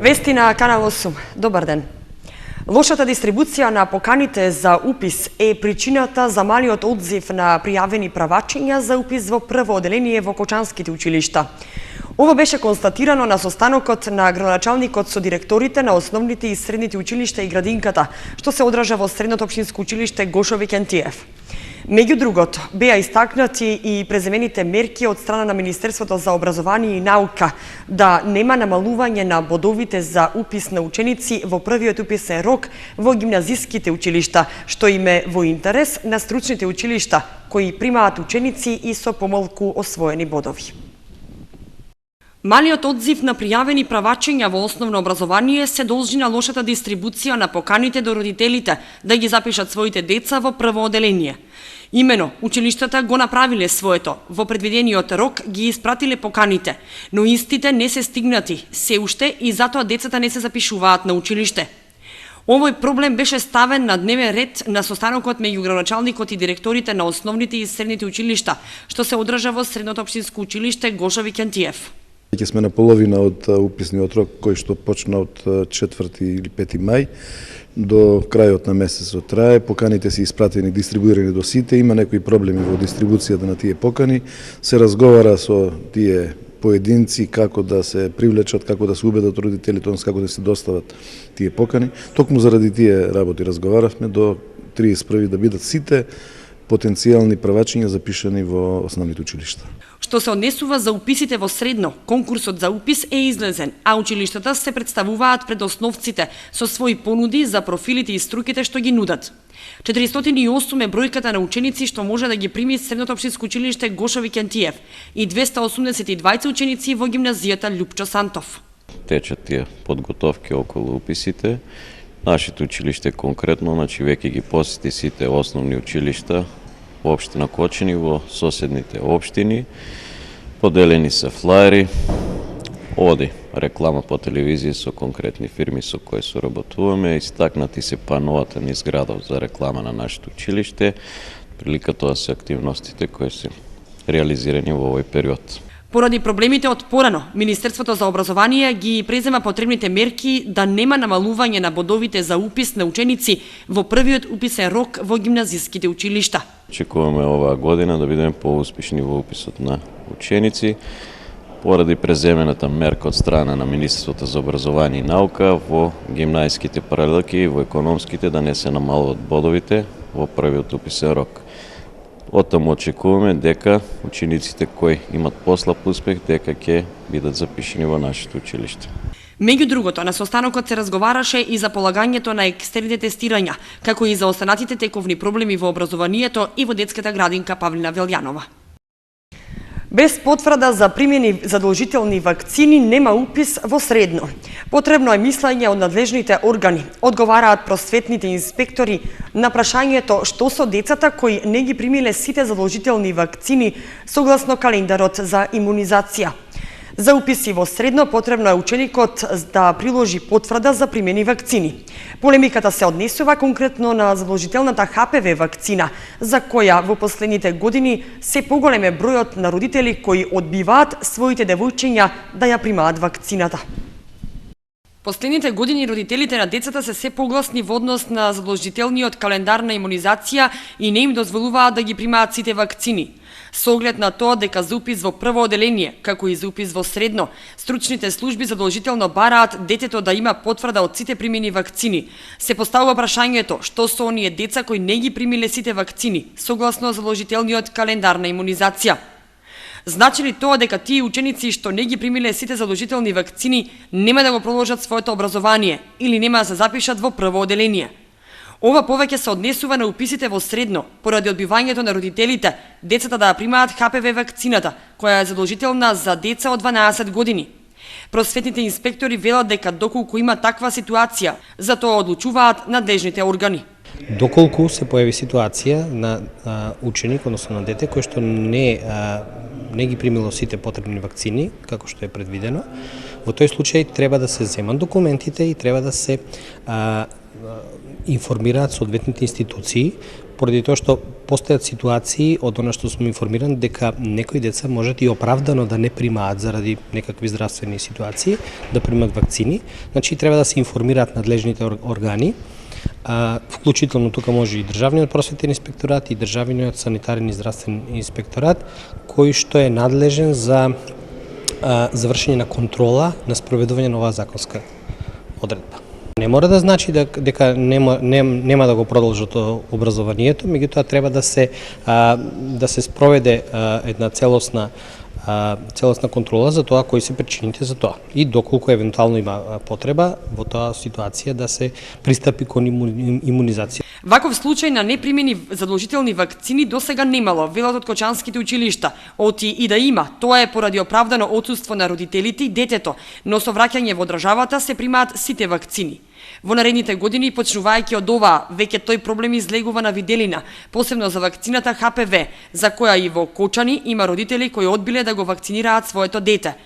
Вести на Канал 8. Добар ден. Лошата дистрибуција на поканите за упис е причината за малиот одзив на пријавени правачиња за упис во прво оделение во Кочанските училишта. Ова беше констатирано на состанокот на градоначалникот со директорите на основните и средните училишта и градинката, што се одража во Средното општинско училиште Гошо Викентиев. Меѓу другото, беа истакнати и преземените мерки од страна на Министерството за образование и наука да нема намалување на бодовите за упис на ученици во првиот уписен рок во гимназиските училишта, што им е во интерес на стручните училишта, кои примаат ученици и со помалку освоени бодови. Малиот одзив на пријавени правачиња во основно образование се должи на лошата дистрибуција на поканите до родителите да ги запишат своите деца во прво оделение. Имено, училиштата го направиле своето, во предвидениот рок ги испратиле поканите, но истите не се стигнати се уште и затоа децата не се запишуваат на училиште. Овој проблем беше ставен на дневен ред на состанокот меѓу градоначалникот и директорите на основните и средните училишта, што се одржа во Средното општинско училиште Гошо Викентиев. Ќе сме на половина од уписниот рок кој што почна од 4 или 5 мај до крајот на месецот трае. Поканите се испратени, дистрибуирани до сите. Има некои проблеми во дистрибуцијата на тие покани. Се разговара со тие поединци како да се привлечат, како да се убедат родителите, како да се достават тие покани. Токму заради тие работи разговаравме до 31 да бидат сите потенцијални правачиња запишани во основните училишта. Што се однесува за уписите во средно, конкурсот за упис е излезен, а училиштата се представуваат пред основците со своји понуди за профилите и струките што ги нудат. 408 е бројката на ученици што може да ги прими Средното општинско училиште Гошо Викентиев и 282 ученици во гимназијата Љупчо Сантов. Течат тие подготовки околу уписите. Нашите училиште конкретно, веќе ги посети сите основни училишта во општина Кочани, во соседните општини. Поделени се флаери, оди реклама по телевизија со конкретни фирми со кои соработуваме, истакнати се пановата низ градот за реклама на нашето училиште. Прилика тоа се активностите кои се реализирани во овој период. Поради проблемите од порано, Министерството за образование ги презема потребните мерки да нема намалување на бодовите за упис на ученици во првиот уписен рок во гимназиските училишта. Очекуваме оваа година да бидеме поуспешни во уписот на ученици, поради преземената мерка од страна на Министерството за образование и наука во гимназиските паралелки и во економските да не се намалуваат бодовите во првиот уписен рок. Оттаму очекуваме дека учениците кои имат послаб успех дека ќе бидат запишени во нашето училиште. Меѓу другото, на состанокот се разговараше и за полагањето на екстерните тестирања, како и за останатите тековни проблеми во образованието и во детската градинка Павлина Велјанова. Без потврда за примени задолжителни вакцини нема упис во средно. Потребно е мислење од надлежните органи, одговараат просветните инспектори на прашањето што со децата кои не ги примиле сите задолжителни вакцини согласно календарот за имунизација. За уписи во средно потребно е ученикот да приложи потврда за примени вакцини. Полемиката се однесува конкретно на задолжителната ХПВ вакцина, за која во последните години се поголем е бројот на родители кои одбиваат своите девојчиња да ја примаат вакцината. Последните години родителите на децата се погласни во однос на задолжителниот календар на имунизација и не им дозволуваат да ги примаат сите вакцини. Со оглед на тоа дека за упис во прво оделение, како и за упис во средно, стручните служби задолжително бараат детето да има потврда од сите примени вакцини. Се поставува прашањето што со оние деца кои не ги примиле сите вакцини, согласно задолжителниот календар на имунизација. Значи ли тоа дека тие ученици што не ги примиле сите задолжителни вакцини нема да го продолжат своето образование или нема да се запишат во прво оделение? Ова повеќе се однесува на уписите во средно, поради одбивањето на родителите, децата да примаат ХПВ вакцината, која е задолжителна за деца од 12 години. Просветните инспектори велат дека доколку има таква ситуација, за тоа одлучуваат надлежните органи. Доколку се појави ситуација на ученик, односно на дете, кој што не ги примило сите потребни вакцини, како што е предвидено, во тој случај треба да се земат документите и треба да се информираат соодветните институции поради тоа што постојат ситуации од она што сум информиран дека некои деца можат и оправдано да не примаат заради некакви здравствени ситуации, да примат вакцини. Значи треба да се информираат надлежните органи, вклучително тука може и Државниот просветен инспекторат и Државниот санитарен и здравствен инспекторат, кој што е надлежен за завршење на контрола на спроведување на оваа законска одредба. Не мора да значи дека нема да го продолжат образованието, меѓутоа треба да се спроведе една целосна контрола за тоа кои се причините за тоа и доколку евентуално има потреба во тоа ситуација да се пристапи кон имунизација. Ваков случај на непримени задолжителни вакцини досега немало, велат од кочанските училишта. Оти и да има, тоа е поради оправдано отсуство на родителите и детето, но со враќање во државата се примаат сите вакцини. Во наредните години, почнувајќи од ова, веќе тој проблем излегува на виделина, посебно за вакцината ХПВ, за која и во Кочани има родители кои одбиле да го вакцинираат своето дете.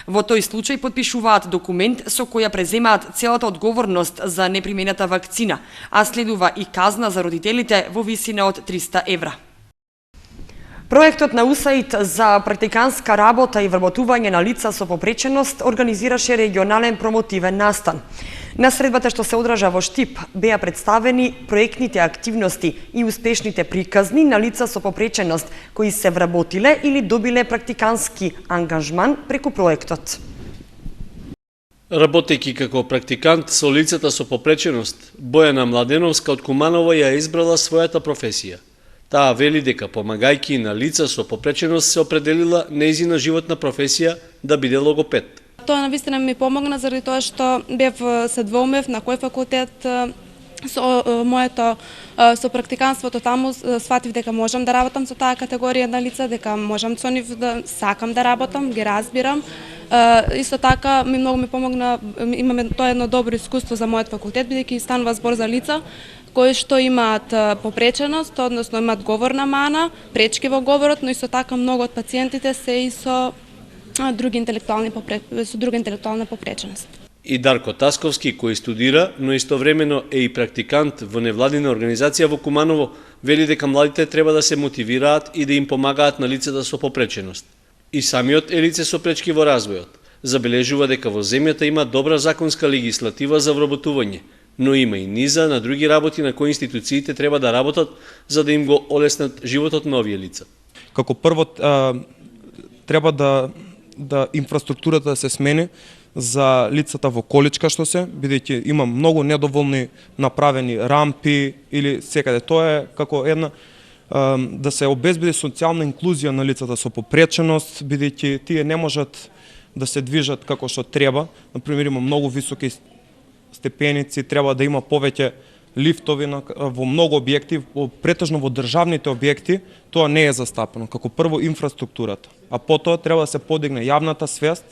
Во тој случај потпишуваат документ со која преземаат целата одговорност за непримената вакцина, а следува и казна за родителите во висина од 300 евра. Проектот на УСАИД за практиканска работа и вработување на лица со попреченост организираше регионален промотивен настан. На средбата што се одржа во Штип беа представени проектните активности и успешните приказни на лица со попреченост кои се вработиле или добиле практикански ангажман преку проектот. Работејќи како практикант со лицата со попреченост, Бојана Младеновска од Куманово ја избрала својата професија. Таа вели дека помагајќи на лица со попреченост се определила нејзина животна професија да биде логопед. Тоа навистина ми помогна заради тоа што се двоумев на кој факултет со моето со практиканството таму сватив дека можам да работам со таа категорија на лица, дека можам со нив да сакам да работам, ги разбирам. Исто така многу ми помогна, имаме тоа едно добро искуство за мојот факултет бидејќи станува збор за лица кои што имаат попреченост, односно имаат говорна мана, пречки во говорот, но исто така многу од пациентите се и со друга интелектуална попреченост. И Дарко Тасковски, кој студира, но истовремено е и практикант во невладина организација во Куманово, вели дека младите треба да се мотивираат и да им помагаат на лицата со попреченост. И самиот е лице со пречки во развојот. Забележува дека во земјата има добра законска легислатива за вработување, но има и низа на други работи на кои институциите треба да работат за да им го олеснат животот на овие лица. Како прво треба да инфраструктурата да се смени за лицата во количка што се, бидејќи има многу недоволни направени рампи или секаде. Тоа е како една да се обезбеди социјална инклузија на лицата со попреченост, бидејќи тие не можат да се движат како што треба. Например, има многу високи степеници, треба да има повеќе лифтови во многу објекти, претежно во државните објекти, тоа не е застапено. Како прво инфраструктурата, а потоа треба да се подигне јавната свест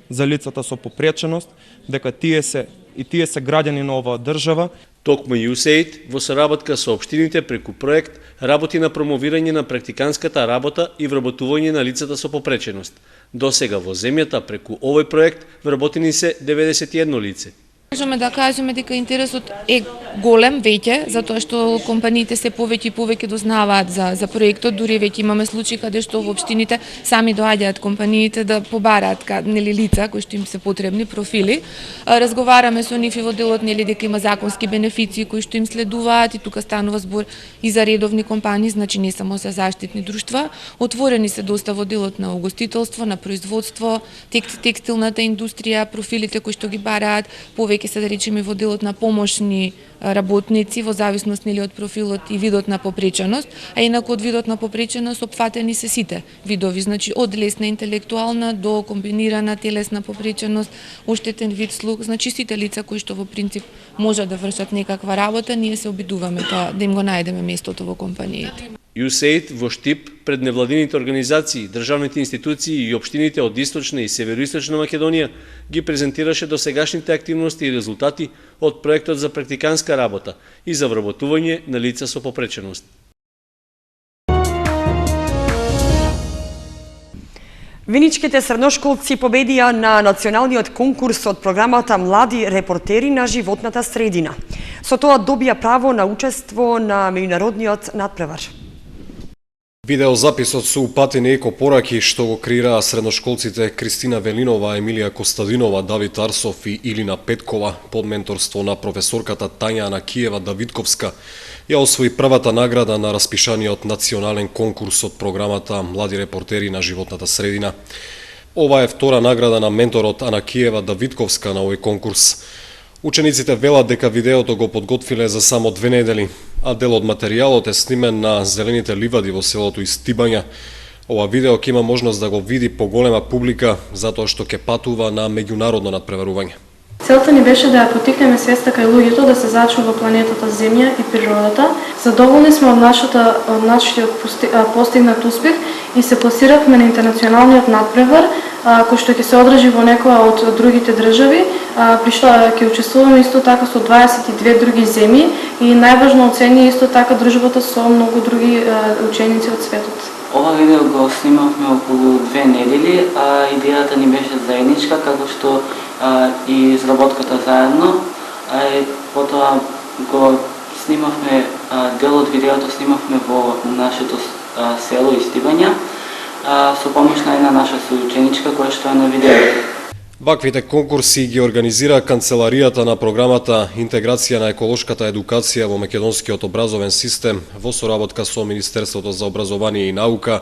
за лицата со попреченост, дека тие се граѓани на оваа држава. Токму ЮСЕИД во соработка со општините преку проект работи на промовирање на практиканската работа и вработување на лицата со попреченост. Досега во земјата преку овој проект вработени се 91 лице. Можеме да кажеме дека интересот е голем веќе, затоа што компаниите се повеќе и повеќе дознаваат за проектот, дури веќе имаме случаи каде што во општините сами доаѓаат компаниите да побараат лица кои што им се потребни профили. Разговараме со нив и во делот дека има законски бенефиции кои што им следуваат и тука станува збор и за редовни компании, значи не само за заштитни друштва. Отворени се доста во делот на угостителство, на производство, текстилната индустрија, профилите кои што ги бараат, повеќе се да речеме во делот на помошни работници во зависност од профилот и видот на попреченост, а инаку од видот на попреченост опфатени се сите видови, значи од лесна интелектуална до комбинирана телесна попреченост, оштетен вид слух, значи сите лица кои што во принцип можат да вршат некаква работа, ние се обидуваме да им го најдеме местото во компаниите. ЮСЕИД во Штип пред невладините организации, државните институции и општините од Источна и Североисточна Македонија ги презентираше досегашните активности и резултати од проектот за практиканска работа и за вработување на лица со попреченост. Виничките средношколци победија на националниот конкурс од програмата Млади репортери на животната средина. Со тоа добија право на учество на меѓународниот надпревар. Видеозаписот со упатени екопораки што го креираа средношколците Кристина Велинова, Емилија Костадинова, Давид Арсов и Илина Петкова под менторство на професорката Тања Анакиева Давидковска ја освои првата награда на распишаниот национален конкурс од програмата Млади репортери на животната средина. Ова е втора награда на менторот Анакиева Давидковска на овој конкурс. Учениците велат дека видеото го подготвиле за само 2 недели, а дел од материјалот е снимен на зелените ливади во селото Истибања. Ова видео ќе има можност да го види поголема публика, затоа што ќе патува на меѓународно надпреварување. Целта ни беше да ја потикнеме свеста кај луѓето да се зачува планетата Земја и природата. Задоволни сме од нашиот постигнат успех и се пласиравме на интернационалниот надпревар, кој што ќе се одржи во некоја од другите држави, при што ќе учествуваме исто така со 22 други земји и најважно оцени исто така дружбата со многу други ученици од светот. Ова видео го снимавме околу 2 недели, а идејата ни беше заедничка, како што и изработката заедно. Потоа го снимавме, дел од видеото снимавме во нашето село Истибања, со помош на една наша соученичка која што е на видеото. Ваквите конкурси ги организира Канцеларијата на програмата Интеграција на еколошката едукација во македонскиот образовен систем во соработка со Министерството за образование и наука,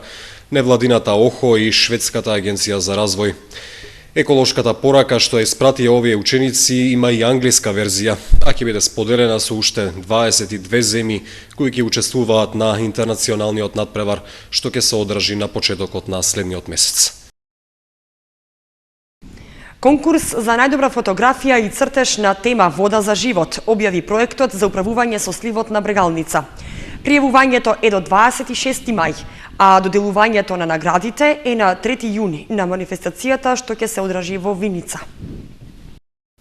невладината ОХО и Шведската агенција за развој. Еколошката порака што ја испрати овие ученици има и англиска верзија, а ќе биде споделена со уште 22 земји кои ќе учествуваат на интернационалниот надпревар што ќе се одржи на почетокот на следниот месец. Конкурс за најдобра фотографија и цртеж на тема Вода за живот објави проектот за управување со сливот на Брегалница. Пријавувањето е до 26 мај, а доделувањето на наградите е на 3 јуни на манифестацијата што ќе се одржи во Виница.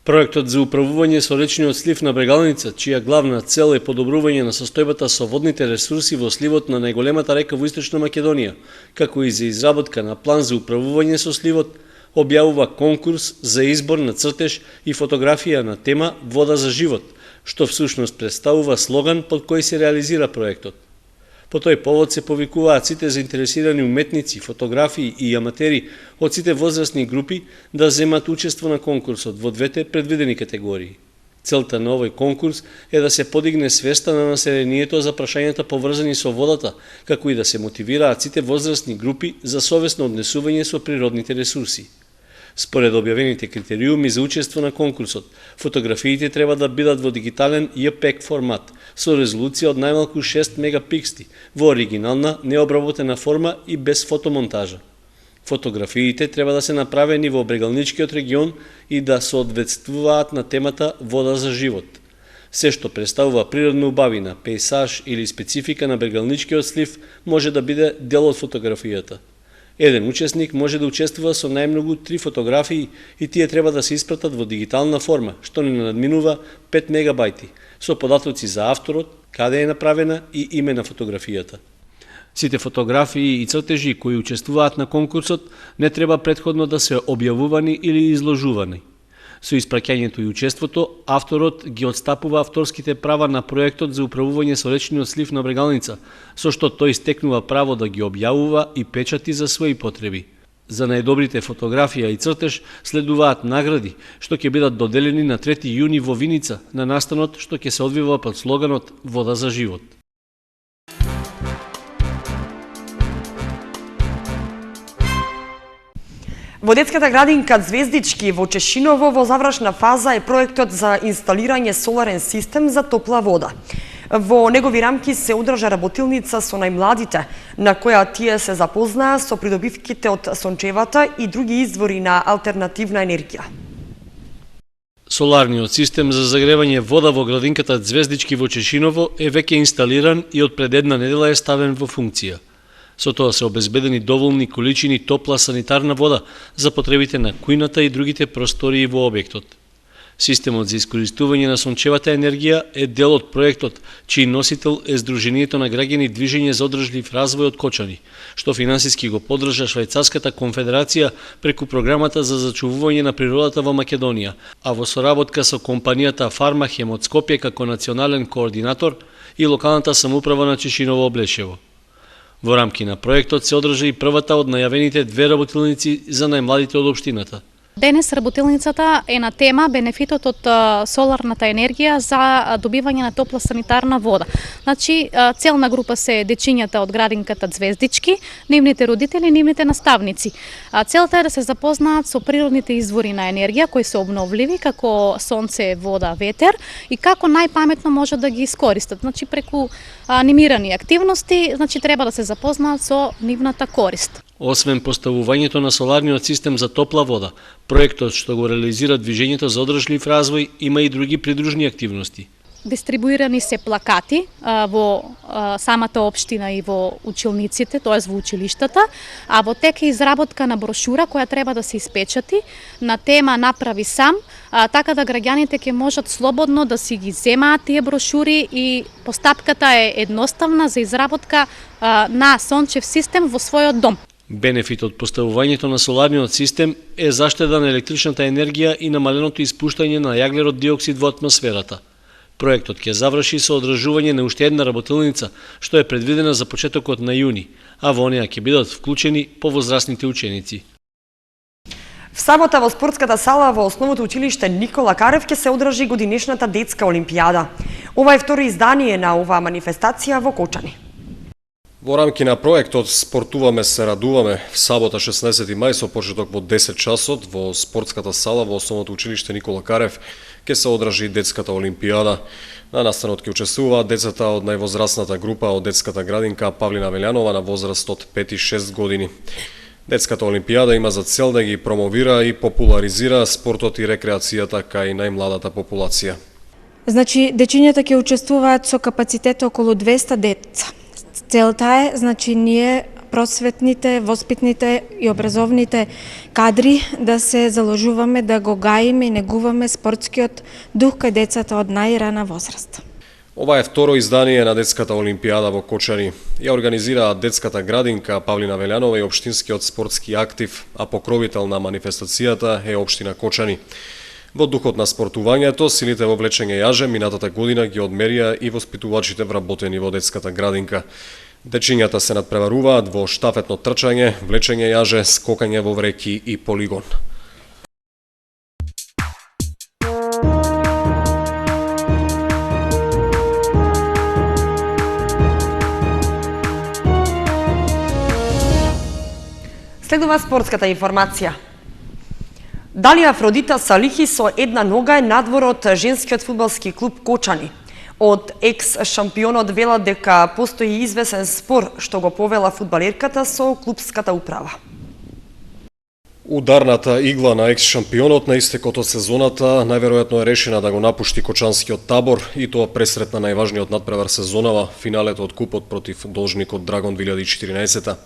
Проектот за управување со речниот слив на Брегалница, чија главна цел е подобрување на состојбата со водните ресурси во сливот на најголемата река во Источна Македонија, како и за изработка на план за управување со сливот, објавува конкурс за избор на цртеж и фотографија на тема Вода за живот, што всушност представува слоган под кој се реализира проектот. По тој повод се повикуваат сите заинтересирани уметници, фотографии и аматери од сите возрастни групи да земат учество на конкурсот во двете предвидени категории. Целта на овој конкурс е да се подигне свеста на населението за прашањата поврзани со водата, како и да се мотивираат сите возрастни групи за совесно однесување со природните ресурси. Според објавените критериуми за учество на конкурсот, фотографиите треба да бидат во дигитален JPEG формат со резолуција од најмалку 6 мегапиксли во оригинална необработена форма и без фотомонтажа. Фотографиите треба да се направени во Брегалничкиот регион и да соодветствуваат на темата Вода за живот. Се што представува природна убавина, пейсаж или специфика на Брегалничкиот слив може да биде дел од фотографијата. Еден учесник може да учествува со најмногу 3 фотографии и тие треба да се испратат во дигитална форма, што не надминува 5 мегабајти, со податоци за авторот, каде е направена и име на фотографијата. Сите фотографии и цртежи кои учествуваат на конкурсот не треба претходно да се објавувани или изложувани. Со испраќањето и учеството, авторот ги отстапува авторските права на проектот за управување со речниот слив на Брегалница, со што тој стекнува право да ги објавува и печати за своји потреби. За најдобрите фотографија и цртеж следуваат награди, што ќе бидат доделени на 3 јуни во Виница, на настанот што ќе се одвива под слоганот Вода за живот. Во детската градинка Звездички во Чешиново во завршна фаза е проектот за инсталирање соларен систем за топла вода. Во негови рамки се одржа работилница со најмладите, на која тие се запознаа со придобивките од сончевата и други извори на алтернативна енергија. Соларниот систем за загревање вода во градинката Звездички во Чешиново е веќе инсталиран и од пред една недела е ставен во функција. Со тоа се обезбедени доволни количини топла санитарна вода за потребите на кујната и другите простории во објектот. Системот за искористување на сончевата енергија е дел од проектот, чиј носител е Сдруженијето на граѓани Движење за одржлив развој од Кочани, што финансиски го поддржа Швајцарската конфедерација преку програмата за зачувување на природата во Македонија, а во соработка со компанијата Фармахем од Скопје како национален координатор и локалната самоуправа на Чешиново Облешево. Во рамки на проектот се одржа и првата од најавените 2 работилници за најмладите од општината. Денес работилницата е на тема бенефитот од соларната енергија за добивање на топла санитарна вода. Значи, целна група се дечињата од градинката Звездички, нивните родители, нивните наставници. Целта е да се запознаат со природните извори на енергија кои се обновливи, како сонце, вода, ветер и како најпаметно можат да ги искористат. Значи, преку анимирани активности, значи треба да се запознаат со нивната корист. Освен поставувањето на соларниот систем за топла вода, проектот што го реализира Движењето за одржлив развој има и други придружни активности. Дистрибуирани се плакати во самата општина и во училниците, тоест во училиштата, а во тек е изработка на брошура која треба да се испечати на тема "Направи сам", така да граѓаните ќе можат слободно да си ги земаат тие брошури и постапката е едноставна за изработка на сончев систем во својот дом. Бенефит од поставувањето на соларниот систем е заштеда на електричната енергија и намаленото испуштање на јаглерод диоксид во атмосферата. Проектот ќе заврши со одржување на уште една работилница, што е предвидена за почетокот на јуни, а во неа ќе бидат вклучени повозрасните ученици. В сабота во спортската сала во Основното училиште Никола Карев ќе се одржи годинешната детска олимпијада. Ова е второ издание на оваа манифестација во Кочани. Во рамки на проектот Спортуваме се радуваме, в сабота 16 мај со почеток во 10 часот во спортската сала во Основното училиште Никола Карев ќе се одржи детската олимпијада. На настанот ќе учествуваат децата од највозрасната група од детската градинка Павлина Велјанова на возраст од 5 и 6 години. Детската олимпијада има за цел да ги промовира и популаризира спортот и рекреацијата кај најмладата популација. Значи, дечињата ќе учествуваат со капацитет околу 200 деца. Целта е, значи, ние просветните, воспитните и образовните кадри да се заложуваме да го гаиме и негуваме спортскиот дух кај децата од најрана возраст. Ова е второ издание на детската олимпијада во Кочани. Ја организираат детската градинка Павлина Велјанова и општинскиот спортски актив, а покровител на манифестацијата е општина Кочани. Во духот на спортувањето, силите во влечење јаже минатата година ги одмерија и воспитувачите вработени во детската градинка. Дечињата се надпреваруваат во штафетно трчање, влечење јаже, скокање во вреки и полигон. Следува спортската информација. Дали Афродита Салихи со една нога е надвор од женскиот фудбалски клуб Кочани. Од екс-шампионот вела дека постои извесен спор што го повела фудбалерката со клубската управа. Ударната игла на екс-шампионот на истекот од сезоната најверојатно е решена да го напушти кочанскиот табор и тоа пресрет на најважниот надпревар сезонава, финалето од купот против должникот Драгон 2014.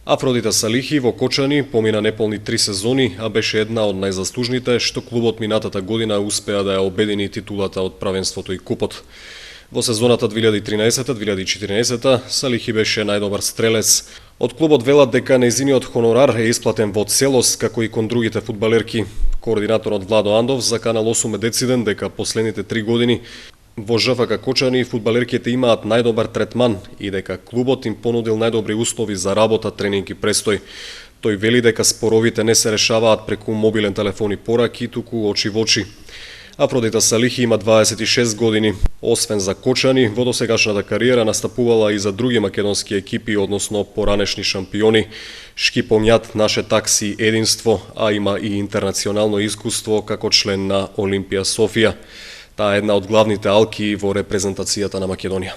Афродита Салихи во Кочани помина неполни 3 сезони, а беше една од најзаслужните што клубот минатата година успеа да ја обедини титулата од правенството и купот. Во сезоната 2013-2014 Салихи беше најдобар стрелец. Од клубот велат дека нејзиниот хонорар е исплатен во целост, како и кон другите фудбалерки. Координаторот Владо Андов за Канал 8 е дециден дека последните 3 години во ЖФК Кочани фудбалерките имаат најдобар третман и дека клубот им понудил најдобри услови за работа, тренинг и престој. Тој вели дека споровите не се решаваат преку мобилен телефон и пораки, туку очи во очи. Афродита Салихи има 26 години. Освен за Кочани, во досегашната кариера настапувала и за други македонски екипи, односно поранешни шампиони. Шкипомјат, Наше такси, Единство, а има и интернационално искуство како член на Олимпија Софија. Таа е една од главните алки во репрезентацијата на Македонија.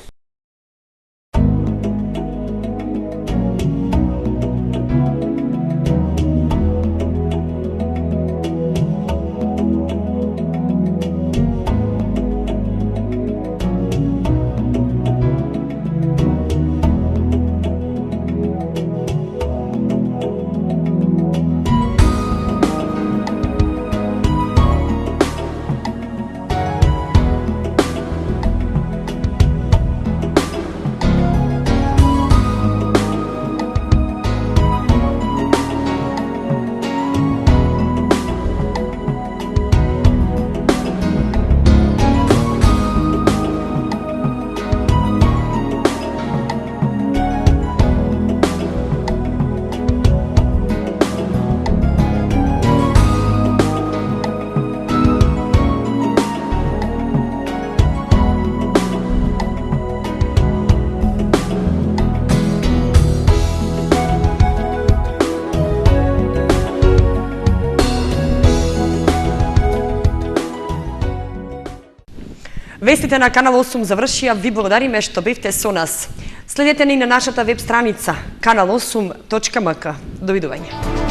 Вестите на Канал 8 завршија, ви благодариме што бевте со нас. Следете ни на нашата веб страница kanal8.mk. Довидување.